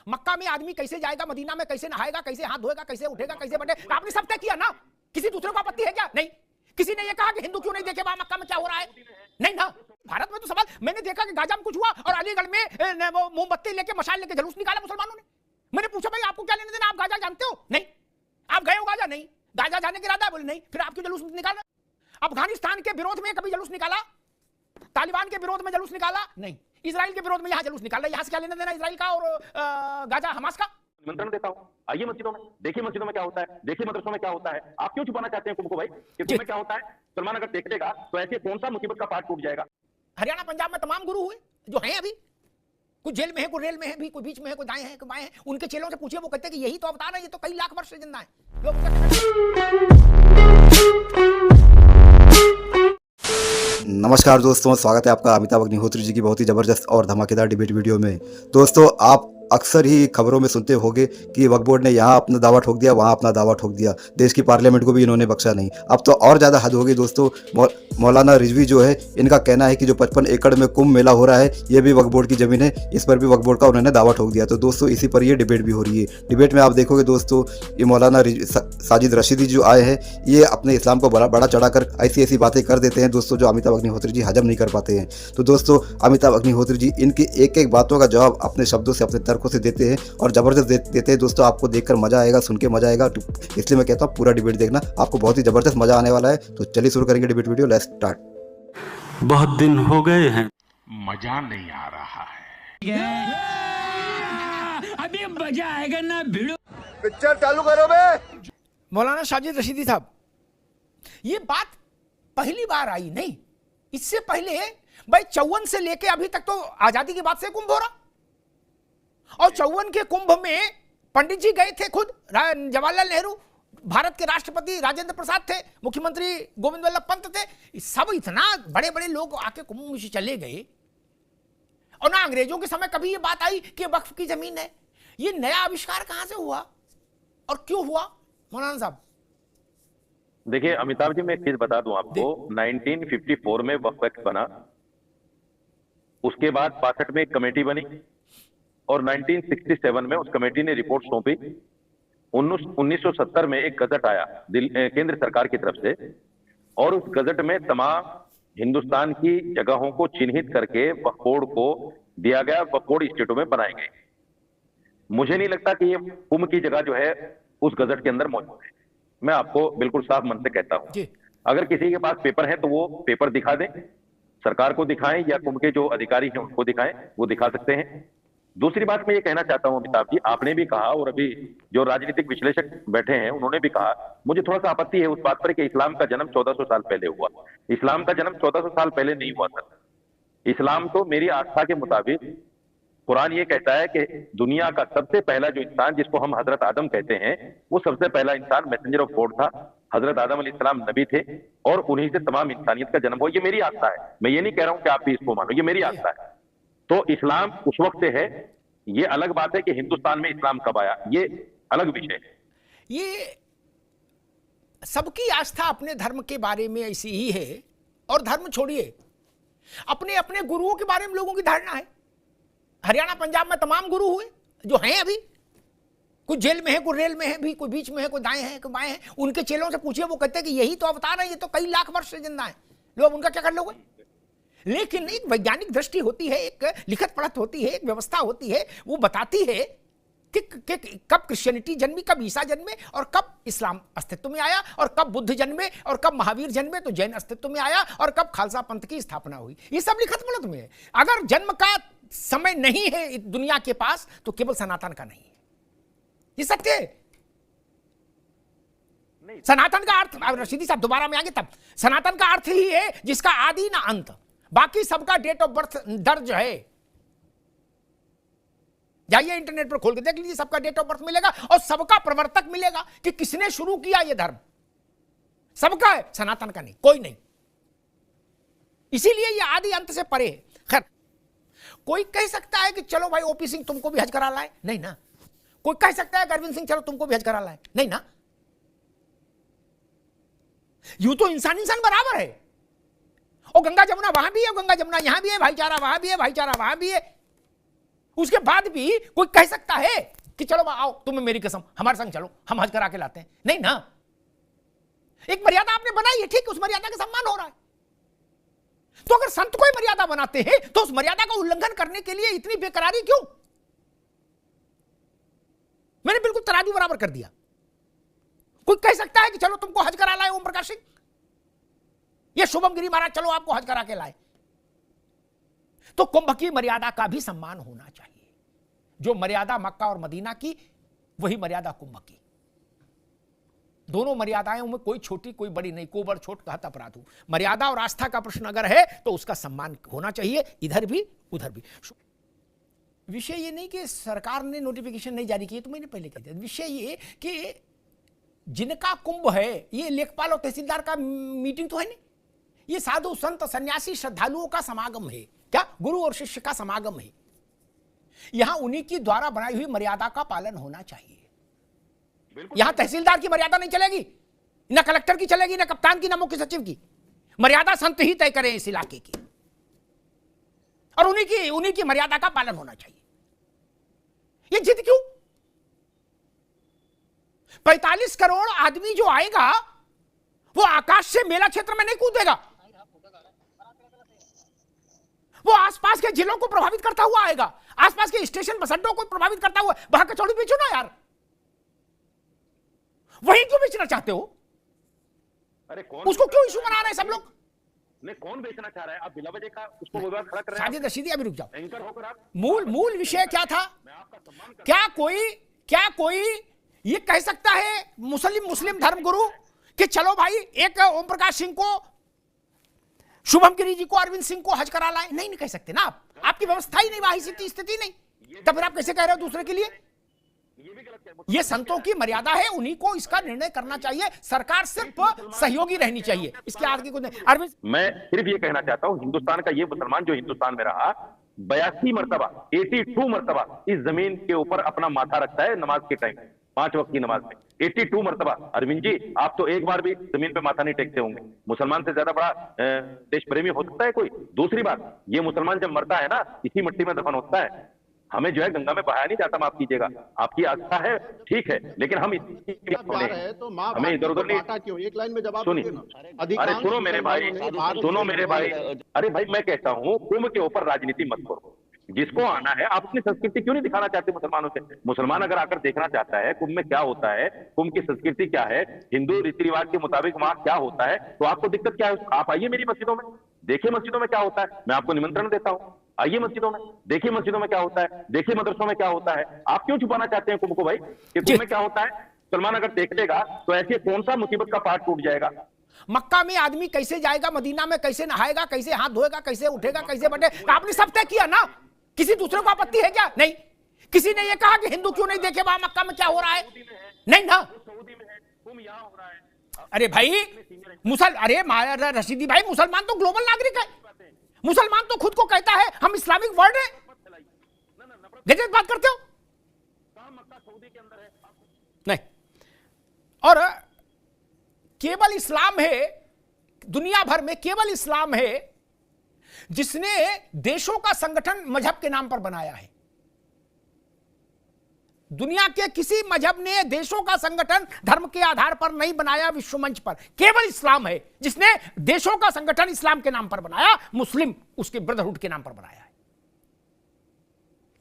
मक्का में आदमी कैसे जाएगा, मदीना में कैसे नहाएगा, कैसे हाथ धोएगा, कैसे उठेगा, कैसे बैठेगा, आपने सब तय किया ना। किसी दूसरे को आपत्ति है क्या? नहीं। किसी ने ये कहा कि हिंदू क्यों नहीं देखे वहां मक्का में क्या हो रहा है? नहीं ना। भारत में तो सवाल, मैंने देखा कि गाजा में कुछ हुआ और अलीगढ़ में वो मोमबत्ती लेके, मशाल लेके जुलूस निकाला मुसलमानों ने। मैंने पूछा भाई आपको क्या लेने देना, आप गाजा जानते हो? नहीं। आप गए हो गाजा? नहीं। गाजा जाने के इरादा? बोले नहीं। फिर आपके जुलूस निकाला। अफगानिस्तान के विरोध में कभी जुलूस निकाला? तालिबान के विरोध में जुलूस निकाला? नहीं। इजराइल के विरोध में यहां जुलूस निकाला। यहां से क्या लेना देना इजराइल का और गाजा हमास का? निमंत्रण देता हूं, आइए मस्जिदों में, देखिए मस्जिदों में क्या होता है, देखिए मदरसों में क्या होता है। आप क्यों छुपाना चाहते हैं कुंभ को भाई कि कुंभ में क्या होता है? सलमान अगर देख लेगा तो ऐसे कौन सा मुसीबत का पाठ टूट जाएगा। हरियाणा पंजाब में तमाम गुरु हुए जो हैं अभी, कुछ जेल में है, कोई रेल में है भी, कोई बीच में है, कोई दाएं है, कोई बाएं है। उनके चेलों से पूछिए, वो कहते हैं कि यही तो अवतार है, ये तो कई लाख वर्ष से जिंदा है। नमस्कार दोस्तों, स्वागत है आपका अमिताभ अग्निहोत्री जी की बहुत ही ज़बरदस्त और धमाकेदार डिबेट वीडियो में। दोस्तों, आप अक्सर ही खबरों में सुनते होंगे कि वक्फ बोर्ड ने यहाँ अपना दावा ठोक दिया, वहाँ अपना दावा ठोक दिया, देश की पार्लियामेंट को भी इन्होंने बख्शा नहीं। अब तो और ज़्यादा हद हो गई दोस्तों। मौलाना रिजवी जो है, इनका कहना है कि जो 55 एकड़ में कुंभ मेला हो रहा है ये भी वक्फ बोर्ड की ज़मीन है, इस पर भी वक्फ बोर्ड का उन्होंने दावा ठोक दिया। तो दोस्तों, इसी पर ये डिबेट भी हो रही है। डिबेट में आप देखोगे दोस्तों, ये मौलाना साजिद रशीदी जो आए हैं, ये अपने इस्लाम को बड़ा चढ़ाकर ऐसी ऐसी बातें कर देते हैं दोस्तों, जो अमिताभ अग्निहोत्री जी हजम नहीं कर पाते हैं। तो दोस्तों, अमिताभ अग्निहोत्री जी इनकी एक एक बातों का जवाब अपने शब्दों से, अपने तर्कों से देते हैं और ज़बरदस्त देते हैं दोस्तों। आपको देखकर मज़ा आएगा, सुन के मज़ा आएगा, इसलिए मैं कहता हूँ पूरा डिबेट देखना, आपको बहुत ही ज़बरदस्त मज़ा आने वाला है। तो चलिए शुरू करेंगे डिबेट वीडियो, लेट्स स्टार्ट। बहुत दिन हो गए हैं, मजा नहीं आ रहा है। अभी मजा आएगा ना भिड़ो। पिक्चर चालू करो बे। मौलाना साजिद रशीदी साहब, ये बात पहली बार आई नहीं। इससे पहले भाई 54 से लेके अभी तक तो आजादी के बाद से कुंभ हो रहा, और 54 के कुंभ में पंडित जी गए थे, खुद जवाहरलाल नेहरू, भारत के राष्ट्रपति राजेंद्र प्रसाद थे, मुख्यमंत्री गोविंद वल्लभ पंत थे। सब इतना बड़े बड़े लोग आके कुंभ में चले गए, और ना अंग्रेजों के समय कभी ये बात आई कि वक्फ की जमीन है। ये नया आविष्कार कहां से हुआ और क्यों हुआ मौलाना साहब? देखिए अमिताभ जी, मैं एक चीज बता दूं आपको, 1954 में वक्फ एक्ट बना, उसके बाद 62 में एक कमेटी बनी और 1967 में उस कमेटी ने रिपोर्ट सौंपी। 1970 में एक गजट आया केंद्र सरकार की तरफ से, और उस गजट में तमाम हिंदुस्तान की जगहों को चिन्हित करके वक्फ बोर्ड को दिया गया, वक्फ बोर्ड स्टेटों में बनाए गए। मुझे नहीं लगता कि ये कुंभ की जगह जो है उस गजट के अंदर मौजूद है। मैं आपको बिल्कुल साफ मन से कहता हूं, अगर किसी के पास पेपर है तो वो पेपर दिखा दें, सरकार को दिखाएं या कुंभ के जो अधिकारी हैं उनको दिखाएं, वो दिखा सकते हैं। दूसरी बात मैं ये कहना चाहता हूं अमिताभ जी, आपने भी कहा और अभी जो राजनीतिक विश्लेषक बैठे हैं उन्होंने भी कहा, मुझे थोड़ा सा आपत्ति है उस बात पर कि इस्लाम का जन्म 1400 साल पहले हुआ। इस्लाम का जन्म 1400 साल पहले नहीं हुआ सर। इस्लाम तो मेरी आस्था के मुताबिक, कुरान ये कहता है कि दुनिया का सबसे पहला जो इंसान, जिसको हम हजरत आदम कहते हैं, वो सबसे पहला इंसान मैसेंजर ऑफ गॉड था। हजरत आदम अलैहिस्सलाम नबी थे और उन्हीं से तमाम इंसानियत का जन्म हुआ। ये मेरी आस्था है, मैं ये नहीं कह रहा हूं कि आप भी इसको मानो, ये मेरी आस्था है। तो इस्लाम उस वक्त से है। ये अलग बात है कि हिंदुस्तान में इस्लाम कब आया, ये अलग विषय है। ये सबकी आस्था अपने धर्म के बारे में ऐसी ही है, और धर्म छोड़िए, अपने अपने गुरुओं के बारे में लोगों की धारणा है। हरियाणा पंजाब में तमाम गुरु हुए जो हैं अभी, कुछ जेल में है, कोई रेल में है भी, कोई बीच में है, कोई दाएं है, कोई बाएं है। उनके चेलों से पूछिए, वो कहते हैं कि यही तो अवतार है, ये तो कई लाख वर्ष से जिंदा है। लोग उनका क्या कर लोगे? लेकिन एक वैज्ञानिक दृष्टि होती है, एक लिखत पढ़त होती है, एक व्यवस्था होती है, वो बताती है कि कब क्रिश्चियनिटी जन्मी, कब ईसा जन्मे, और कब इस्लाम अस्तित्व में आया, और कब बुद्ध जन्मे, और कब महावीर जन्मे तो जैन अस्तित्व में आया, और कब खालसा पंथ की स्थापना हुई। ये सब लिखत पढ़त में है। अगर जन्म का समय नहीं है दुनिया के पास तो केवल सनातन का नहीं है। ये सत्य है। सनातन का अर्थ, रशीदी साहब दोबारा में आगे, तब सनातन का अर्थ ही है जिसका आदि ना अंत। बाकी सबका डेट ऑफ बर्थ दर्ज है, जाइए इंटरनेट पर खोल के देख लीजिए, सबका डेट ऑफ बर्थ मिलेगा और सबका प्रवर्तक मिलेगा कि किसने शुरू किया ये धर्म। सबका है, सनातन का नहीं, कोई नहीं। इसीलिए ये आदि अंत से परे है। खैर, कोई कह सकता है कि चलो भाई ओपी सिंह तुमको भी हज करा लाए, नहीं ना। कोई कह सकता है अरविंद सिंह चलो तुमको भी हज करा लाए, नहीं ना। यूं तो इंसान इंसान बराबर है। और गंगा जमुना वहां भी है, गंगा जमुना यहां भी है, भाईचारा वहां भी है, भाईचारा वहां भी है। उसके बाद भी कोई कह सकता है कि चलो आओ, तुम्हें मेरी कसम, हमारे संग चलो, हम हज करा के लाते हैं? नहीं ना। एक मर्यादा आपने बनाई है, ठीक, उस मर्यादा का सम्मान हो रहा है। तो अगर संत कोई मर्यादा बनाते हैं तो उस मर्यादा का उल्लंघन करने के लिए इतनी बेकरारी क्यों? मैंने बिल्कुल तराजू बराबर कर दिया। कोई कह सकता है कि चलो तुमको हज करा लाए ओम प्रकाश सिंह, ये शुभम गिरी महाराज चलो आपको हज करा के लाए। तो कुंभ की मर्यादा का भी सम्मान होना चाहिए। जो मर्यादा मक्का और मदीना की, वही मर्यादा कुंभ की। दोनों मर्यादाओं में कोई छोटी कोई बड़ी नहीं, को बड़ छोट कहत अपराधु। मर्यादा और आस्था का प्रश्न अगर है तो उसका सम्मान होना चाहिए, इधर भी उधर भी। विषय ये नहीं कि सरकार ने नोटिफिकेशन नहीं जारी की, तो मैंने पहले कह दिया। विषय ये कि जिनका कुंभ है, ये लेखपाल और तहसीलदार का मीटिंग तो है नहीं, ये साधु संत सन्यासी श्रद्धालुओं का समागम है। क्या? गुरु और शिष्य का समागम है। यहां उन्हीं की द्वारा बनाई हुई मर्यादा का पालन होना चाहिए। यहां तहसीलदार की मर्यादा नहीं चलेगी, न कलेक्टर की चलेगी, न कप्तान की, न मुख्य सचिव की। मर्यादा संत ही तय करें इस इलाके की, और उन्हीं की मर्यादा का पालन होना चाहिए। ये जिद क्यों? 45 करोड़ आदमी जो आएगा वो आकाश से मेला क्षेत्र में नहीं कूदेगा, वो आसपास के जिलों को प्रभावित करता हुआ आएगा, आसपास के स्टेशन बस अड्डों को प्रभावित करता हुआ। वहां कचौड़ी बेचो ना यार, वहीं क्यों बेचना चाहते हो? अरे कौन उसको क्यों इशू बना रहे हैं सब लोग? नहीं, कौन बेचना चाह रहा है? आप बिला वजह का उसको विवाद खड़ा कर रहे हैं। साजिद रशीदी, अभी रुक जाओ। एंकर होकर आप मूल विषय क्या था? मैं आपका सम्मान कर क्या कोई ये कह सकता है मुस्लिम धर्मगुरु कि चलो भाई एक ओम प्रकाश सिंह को, शुभम गिरी जी को, अरविंद सिंह को हज करा लाए? नहीं कह सकते ना आप, आपकी व्यवस्था ही नहीं, वहां स्थिति नहीं। तब फिर आप कैसे कह रहे हो दूसरे के लिए? ये भी गलत है। ये संतों की मर्यादा है, उन्हीं को इसका निर्णय करना चाहिए। सरकार सिर्फ सहयोगी रहनी चाहिए, इसके आगे कुछ नहीं। अरविंद, मैं सिर्फ ये कहना चाहता हूं, हिंदुस्तान का ये मुसलमान जो हिंदुस्तान में रहा 82 मरतबा 82 मरतबा इस जमीन के ऊपर अपना माथा रखता है नमाज के टाइम, 5 वक्त की नमाज में 82 मरतबा। अरविंद जी, आप तो एक बार भी जमीन पे माथा नहीं टेकते होंगे। मुसलमान से ज्यादा बड़ा देश प्रेमी हो सकता है कोई? दूसरी बात, ये मुसलमान जब मरता है ना, इसी मिट्टी में दफन होता है। हमें जो है गंगा में बहाया नहीं जाता, माफ कीजिएगा, आपकी आस्था है ठीक है, लेकिन हम हमें इधर उधर नहीं। एक लाइन में जवाब सुनिए, अरे सुनो मेरे भाई, अरे भाई मैं कहता हूँ कुंभ के ऊपर राजनीति मत करो। जिसको आना है, आप अपनी संस्कृति क्यों नहीं दिखाना चाहते मुसलमानों से? मुसलमान अगर आकर देखना चाहता है कुंभ में क्या होता है, कुंभ की संस्कृति क्या है, हिंदू रीति रिवाज के मुताबिक वहां क्या होता है, तो आपको दिक्कत क्या है? आप आइए मेरी मस्जिदों में, देखिए मस्जिदों में क्या होता है। मैं आपको निमंत्रण देता हूँ, आइए मस्जिदों में, देखिए मस्जिदों में क्या होता है, देखिए मदरसों में क्या होता है। आप क्यों छुपाना चाहते हैं कुंभ को भाई, कि कुंभ में क्या होता है? मुसलमान अगर देख लेगा तो ऐसे कौन सा मुसीबत का पहाड़ टूट जाएगा? मक्का में आदमी कैसे जाएगा, मदीना में कैसे नहाएगा, कैसे हाथ धोएगा, कैसे उठेगा, कैसे बैठे, आपने सब तय किया ना। किसी दूसरे को आपत्ति है क्या? नहीं। किसी ने ये कहा कि हिंदू क्यों नहीं देखे वहां मक्का में क्या हो रहा है? नहीं ना। सऊदी में है, कुंभ यहाँ हो रहा है। अरे भाई अरे रशीदी भाई, मुसलमान तो ग्लोबल नागरिक है। मुसलमान तो खुद को कहता है हम इस्लामिक वर्ल्ड है। गजब बात करते हो। नहीं, और केवल इस्लाम है, दुनिया भर में केवल इस्लाम है जिसने देशों का संगठन मजहब के नाम पर बनाया है। दुनिया के किसी मजहब ने देशों का संगठन धर्म के आधार पर नहीं बनाया विश्व मंच पर। केवल इस्लाम है जिसने देशों का संगठन इस्लाम के नाम पर बनाया, मुस्लिम उसके ब्रदरहुड के नाम पर बनाया है।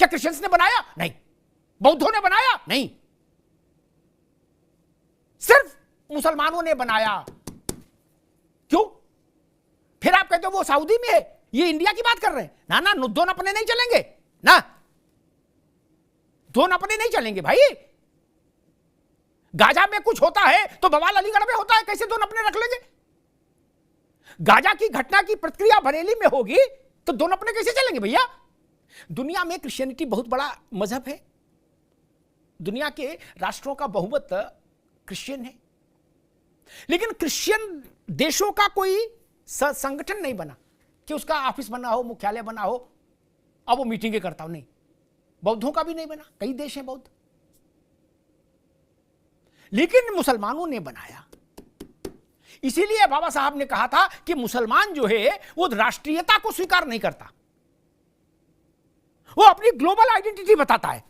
क्या क्रिश्चियंस ने बनाया? नहीं। बौद्धों ने बनाया? नहीं। सिर्फ मुसलमानों ने बनाया। क्यों? फिर आप कहते हो वो सऊदी में है, ये इंडिया की बात कर रहे हैं। ना, दोनों अपने नहीं चलेंगे ना, दोनों अपने नहीं चलेंगे भाई। गाजा में कुछ होता है तो बवाल अलीगढ़ में होता है, कैसे दोनों अपने रख लेंगे? गाजा की घटना की प्रतिक्रिया बरेली में होगी तो दोनों अपने कैसे चलेंगे भैया? दुनिया में क्रिश्चियनिटी बहुत बड़ा मजहब है, दुनिया के राष्ट्रों का बहुमत क्रिश्चियन है, लेकिन क्रिश्चियन देशों का कोई संगठन नहीं बना कि उसका ऑफिस बना हो, मुख्यालय बना हो, अब वो मीटिंगें करता हो। नहीं, बौद्धों का भी नहीं बना, कई देश हैं बौद्ध, लेकिन मुसलमानों ने बनाया। इसीलिए बाबा साहब ने कहा था कि मुसलमान जो है वो राष्ट्रीयता को स्वीकार नहीं करता, वो अपनी ग्लोबल आइडेंटिटी बताता है।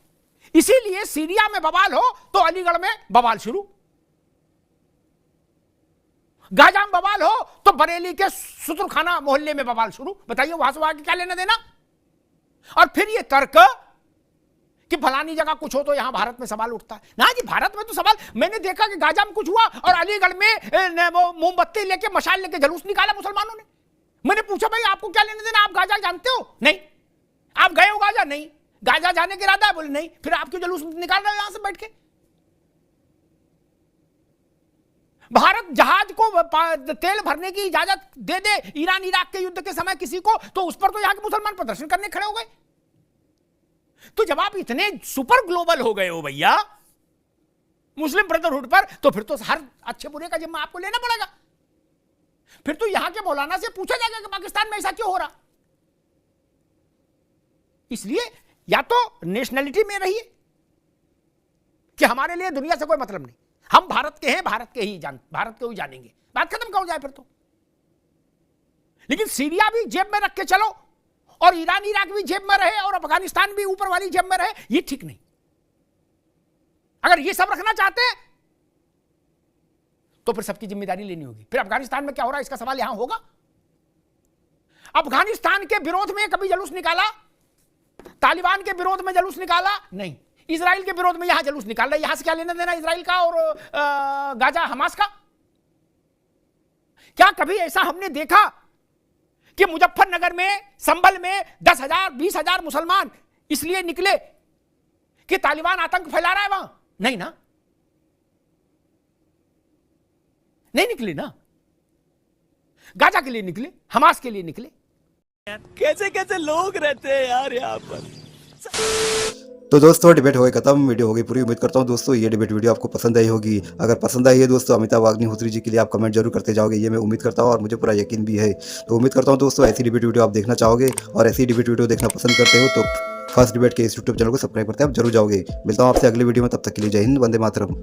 इसीलिए सीरिया में बवाल हो तो अलीगढ़ में बवाल शुरू, गाजा में बवाल हो तो बरेली के सुतरखाना मोहल्ले में बवाल शुरू। बताइए वहां से वहां क्या लेना देना। और फिर ये तर्क कि फलानी जगह कुछ हो तो यहां भारत में सवाल उठता है। ना जी, भारत में तो सवाल, मैंने देखा कि गाजा में कुछ हुआ और अलीगढ़ में वो मोमबत्ती लेके मशाल लेके जुलूस निकाला मुसलमानों ने। मैंने पूछा भाई आपको क्या लेने देना, आप गाजा जानते हो? नहीं। आप गए हो गाजा? नहीं। गाजा जाने के इरादा है? बोले नहीं। फिर आप क्यों जुलूस निकाल रहे हो यहां से बैठ के? भारत जहाज को तेल भरने की इजाजत दे दे ईरान इराक के युद्ध के समय किसी को, तो उस पर तो यहां के मुसलमान प्रदर्शन करने खड़े हो गए। तो जब आप इतने सुपर ग्लोबल हो गए हो भैया मुस्लिम ब्रदरहुड पर, तो फिर तो हर अच्छे बुरे का जिम्मा आपको लेना पड़ेगा। फिर तो यहां के मौलाना से पूछा जाएगा कि पाकिस्तान में ऐसा क्यों हो रहा। इसलिए या तो नेशनलिटी में रहिए कि हमारे लिए दुनिया से कोई मतलब नहीं, हम भारत के हैं, भारत के ही जानेंगे, बात खत्म करो जाए फिर तो। लेकिन सीरिया भी जेब में रख के चलो और ईरान इराक भी जेब में रहे और अफगानिस्तान भी ऊपर वाली जेब में रहे, ये ठीक नहीं। अगर ये सब रखना चाहते हैं तो फिर सबकी जिम्मेदारी लेनी होगी। फिर अफगानिस्तान में क्या हो रहा है इसका सवाल यहां होगा। अफगानिस्तान के विरोध में कभी जुलूस निकाला? तालिबान के विरोध में जुलूस निकाला? नहीं। इजराइल के विरोध में यहां जुलूस निकाल रहे, यहां से क्या लेना देना इजराइल का और गाजा हमास का? क्या कभी ऐसा हमने देखा कि मुजफ्फरनगर में, संभल में 10,000 20,000 मुसलमान इसलिए निकले कि तालिबान आतंक फैला रहा है वहां? नहीं ना, नहीं निकले ना। गाजा के लिए निकले, हमास के लिए निकले। कैसे कैसे लोग रहते हैं यार यहाँ पर। तो दोस्तों डिबेट हो गई खत्म, वीडियो हो गई पूरी। उम्मीद करता हूँ दोस्तों ये डिबेट वीडियो आपको पसंद आई होगी। अगर पसंद आई है दोस्तों अमिताभ अग्निहोत्री जी के लिए आप कमेंट जरूर करते जाओगे, ये मैं उम्मीद करता हूँ और मुझे पूरा यकीन भी है। तो उम्मीद करता हूँ दोस्तों ऐसी डिबेट वीडियो आप देखना चाहोगे, और ऐसी डिबेट वीडियो देखना पसंद करते हो तो फर्स्ट डिबेट के इस यूट्यूब चैनल को सब्सक्राइब करते हैं आप जरूर जाओगे। मिलता हूँ आपसे अगले वीडियो में, तब तक के लिए जय हिंद, वंदे मातरम।